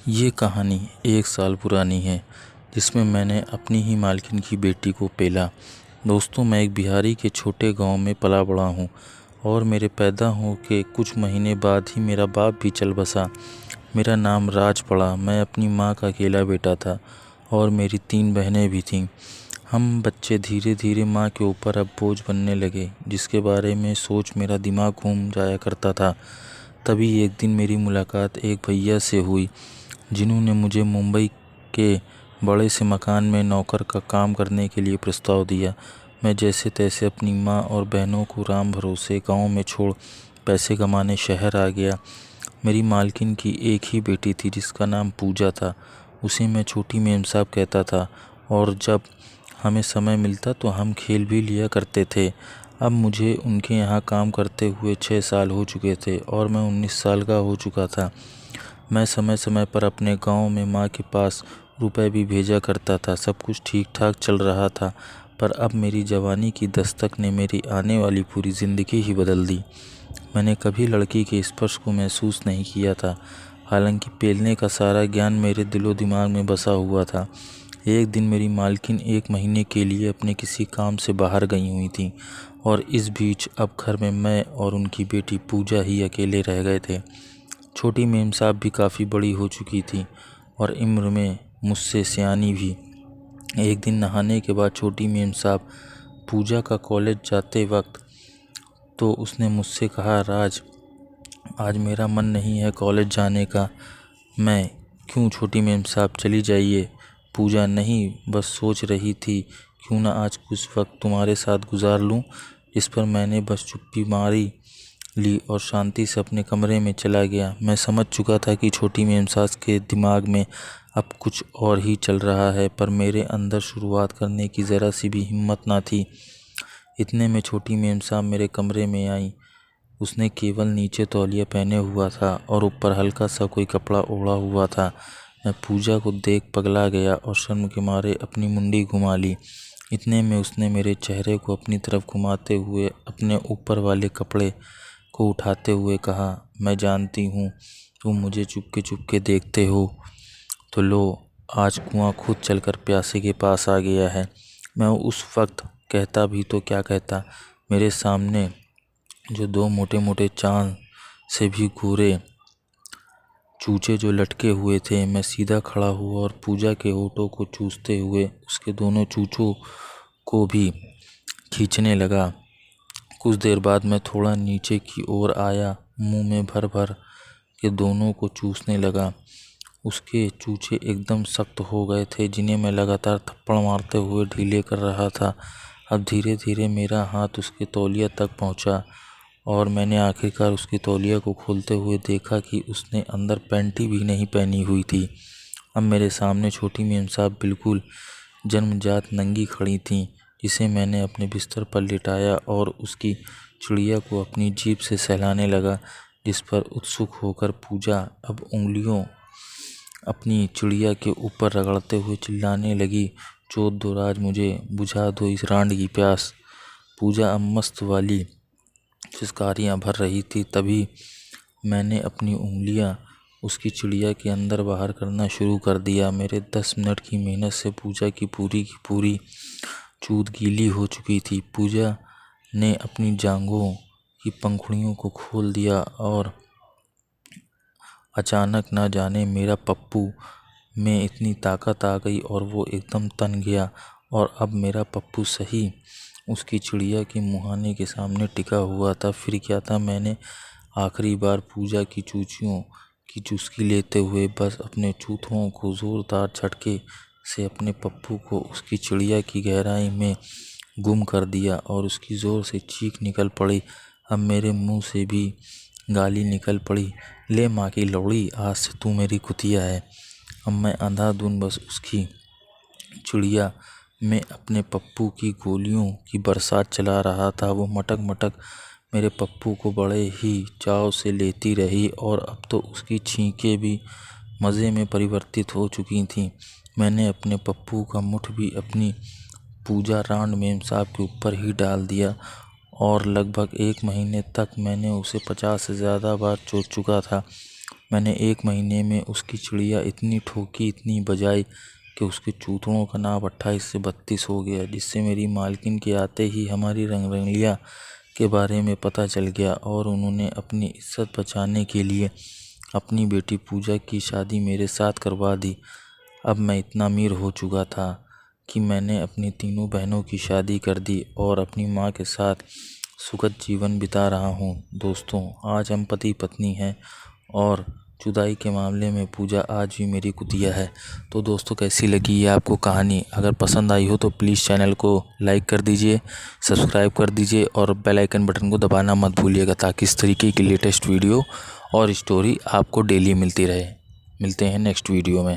ये कहानी 1 साल पुरानी है, जिसमें मैंने अपनी ही मालकिन की बेटी को पेला। दोस्तों, मैं एक बिहारी के छोटे गांव में पला बड़ा हूँ और मेरे पैदा हो के कुछ महीने बाद ही मेरा बाप भी चल बसा। मेरा नाम राज पड़ा। मैं अपनी माँ का अकेला बेटा था और मेरी 3 बहनें भी थीं। हम बच्चे धीरे धीरे माँ के ऊपर अब बोझ बनने लगे, जिसके बारे में सोच मेरा दिमाग घूम जाया करता था। तभी एक दिन मेरी मुलाकात एक भैया से हुई, जिन्होंने मुझे मुंबई के बड़े से मकान में नौकर का काम करने के लिए प्रस्ताव दिया। मैं जैसे तैसे अपनी माँ और बहनों को राम भरोसे गांव में छोड़ पैसे कमाने शहर आ गया। मेरी मालकिन की एक ही बेटी थी, जिसका नाम पूजा था। उसे मैं छोटी मेम साहब कहता था और जब हमें समय मिलता तो हम खेल भी लिया करते थे। अब मुझे उनके यहाँ काम करते हुए 6 साल हो चुके थे और मैं 19 साल का हो चुका था। मैं समय समय पर अपने गांव में माँ के पास रुपए भी भेजा करता था। सब कुछ ठीक ठाक चल रहा था, पर अब मेरी जवानी की दस्तक ने मेरी आने वाली पूरी ज़िंदगी ही बदल दी। मैंने कभी लड़की के स्पर्श को महसूस नहीं किया था, हालांकि पेलने का सारा ज्ञान मेरे दिलो दिमाग में बसा हुआ था। एक दिन मेरी मालकिन 1 महीने के लिए अपने किसी काम से बाहर गई हुई थी और इस बीच अब घर में मैं और उनकी बेटी पूजा ही अकेले रह गए थे। छोटी मेम साहब भी काफ़ी बड़ी हो चुकी थी और उम्र में मुझसे सियानी भी। एक दिन नहाने के बाद छोटी मेम साहब पूजा का कॉलेज जाते वक्त तो उसने मुझसे कहा, राज, आज मेरा मन नहीं है कॉलेज जाने का। मैं, क्यों छोटी मेम साहब, चली जाइए। पूजा, नहीं, बस सोच रही थी क्यों ना आज कुछ वक्त तुम्हारे साथ गुजार लूँ। इस पर मैंने बस चुप्पी मारी ली और शांति से अपने कमरे में चला गया। मैं समझ चुका था कि छोटी मेम साहब के दिमाग में अब कुछ और ही चल रहा है, पर मेरे अंदर शुरुआत करने की ज़रा सी भी हिम्मत ना थी। इतने में छोटी मेम साहब मेरे कमरे में आई। उसने केवल नीचे तौलिया पहने हुआ था और ऊपर हल्का सा कोई कपड़ा ओढ़ा हुआ था। मैं पूजा को देख पगला गया और शर्म के मारे अपनी मुंडी घुमा ली। इतने में उसने मेरे चेहरे को अपनी तरफ घुमाते हुए अपने ऊपर वाले कपड़े को उठाते हुए कहा, मैं जानती हूँ तुम मुझे चुपके चुपके देखते हो, तो लो, आज कुआं खुद चलकर प्यासे के पास आ गया है। मैं उस वक्त कहता भी तो क्या कहता। मेरे सामने जो 2 मोटे मोटे चांद से भी गोरे चूचे जो लटके हुए थे, मैं सीधा खड़ा हुआ और पूजा के होठों को चूसते हुए उसके दोनों चूचों को भी खींचने लगा। कुछ देर बाद मैं थोड़ा नीचे की ओर आया, मुंह में भर भर के दोनों को चूसने लगा। उसके चूचे एकदम सख्त हो गए थे, जिन्हें मैं लगातार थप्पड़ मारते हुए ढीले कर रहा था। अब धीरे धीरे मेरा हाथ उसके तौलिया तक पहुंचा और मैंने आखिरकार उसकी तौलिया को खोलते हुए देखा कि उसने अंदर पैंटी भी नहीं पहनी हुई थी। अब मेरे सामने छोटी मेम साहब बिल्कुल जन्मजात नंगी खड़ी थीं, जिसे मैंने अपने बिस्तर पर लिटाया और उसकी चिड़िया को अपनी जीभ से सहलाने लगा, जिस पर उत्सुक होकर पूजा अब उंगलियों अपनी चिड़िया के ऊपर रगड़ते हुए चिल्लाने लगी, चोद दो राज, मुझे बुझा दो इस रांड की प्यास। पूजा अब मस्त वाली चिस्कारियाँ भर रही थी। तभी मैंने अपनी उंगलियां उसकी चिड़िया के अंदर बाहर करना शुरू कर दिया। मेरे 10 मिनट की मेहनत से पूजा की पूरी चूत गीली हो चुकी थी। पूजा ने अपनी जांघों की पंखुड़ियों को खोल दिया और अचानक ना जाने मेरा पप्पू में इतनी ताकत आ गई और वो एकदम तन गया और अब मेरा पप्पू सही उसकी चिड़िया के मुहाने के सामने टिका हुआ था। फिर क्या था, मैंने आखिरी बार पूजा की चूचियों की चुस्की लेते हुए बस अपने चूथों को ज़ोरदार झटके से अपने पप्पू को उसकी चिड़िया की गहराई में गुम कर दिया और उसकी ज़ोर से चीख निकल पड़ी। अब मेरे मुंह से भी गाली निकल पड़ी, ले माँ की लौड़ी, आज से तू मेरी कुतिया है। अब मैं अंधाधुन बस उसकी चिड़िया में अपने पप्पू की गोलियों की बरसात चला रहा था। वो मटक मटक मेरे पप्पू को बड़े ही चाव से लेती रही और अब तो उसकी छींकें भी मज़े में परिवर्तित हो चुकी थीं। मैंने अपने पप्पू का मुठ भी अपनी पूजा रांड मेम साहब के ऊपर ही डाल दिया और लगभग 1 महीने तक मैंने उसे 50 से ज़्यादा बार चोट चुका था। मैंने 1 महीने में उसकी चिड़िया इतनी ठोकी, इतनी बजाई कि उसके चूथड़ों का नाप 28 से 32 हो गया, जिससे मेरी मालकिन के आते ही हमारी रंगरलिया के बारे में पता चल गया और उन्होंने अपनी इज्जत बचाने के लिए अपनी बेटी पूजा की शादी मेरे साथ करवा दी। अब मैं इतना अमीर हो चुका था कि मैंने अपनी तीनों बहनों की शादी कर दी और अपनी माँ के साथ सुखद जीवन बिता रहा हूँ। दोस्तों, आज हम पति पत्नी हैं और जुदाई के मामले में पूजा आज भी मेरी कुतिया है। तो दोस्तों, कैसी लगी ये आपको कहानी? अगर पसंद आई हो तो प्लीज़ चैनल को लाइक कर दीजिए, सब्सक्राइब कर दीजिए और बेल आइकन बटन को दबाना मत भूलिएगा, ताकि इस तरीके की लेटेस्ट वीडियो और स्टोरी आपको डेली मिलती रहे। मिलते हैं नेक्स्ट वीडियो में।